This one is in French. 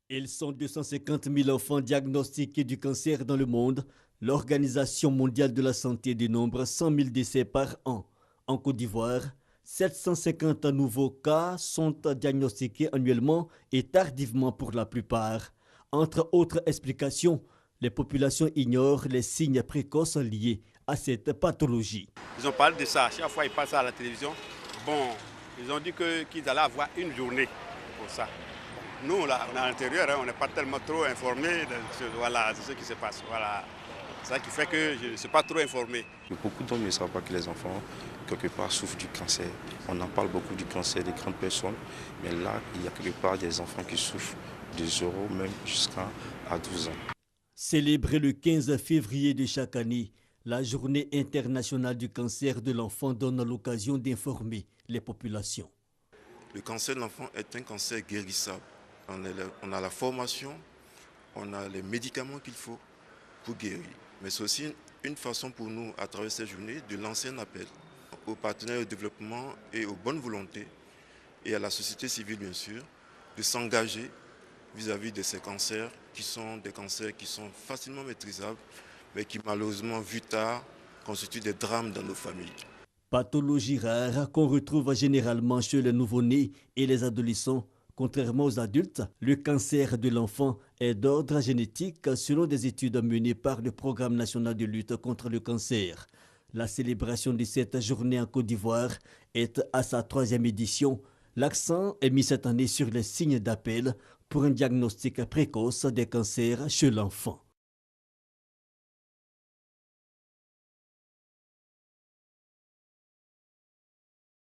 Ils sont 250 000 enfants diagnostiqués du cancer dans le monde. L'Organisation mondiale de la santé dénombre 100 000 décès par an. En Côte d'Ivoire, 750 nouveaux cas sont diagnostiqués annuellement et tardivement pour la plupart. Entre autres explications, les populations ignorent les signes précoces liés à cette pathologie. Ils ont parlé de ça, chaque fois ils passent à la télévision. Bon, ils ont dit qu'ils allaient avoir une journée pour ça. Nous, là, on est à l'intérieur, on n'est pas tellement trop informés de ce qui se passe. Voilà. C'est ça qui fait que je ne suis pas trop informé. Beaucoup d'hommes ne savent pas que les enfants, quelque part, souffrent du cancer. On en parle beaucoup du cancer des grandes personnes, mais là, il y a quelque part des enfants qui souffrent de 0 même jusqu'à 12 ans. Célébrée le 15 février de chaque année, la Journée internationale du cancer de l'enfant donne l'occasion d'informer les populations. Le cancer de l'enfant est un cancer guérissable. On a la formation, on a les médicaments qu'il faut pour guérir. Mais c'est aussi une façon pour nous, à travers cette journée, de lancer un appel aux partenaires au développement et aux bonnes volontés, et à la société civile bien sûr, de s'engager vis-à-vis de ces cancers qui sont des cancers qui sont facilement maîtrisables, mais qui malheureusement, vu tard, constituent des drames dans nos familles. Pathologie rare qu'on retrouve généralement chez les nouveau-nés et les adolescents. Contrairement aux adultes, le cancer de l'enfant est d'ordre génétique selon des études menées par le Programme national de lutte contre le cancer. La célébration de cette journée en Côte d'Ivoire est à sa 3e édition. L'accent est mis cette année sur les signes d'appel pour un diagnostic précoce des cancers chez l'enfant.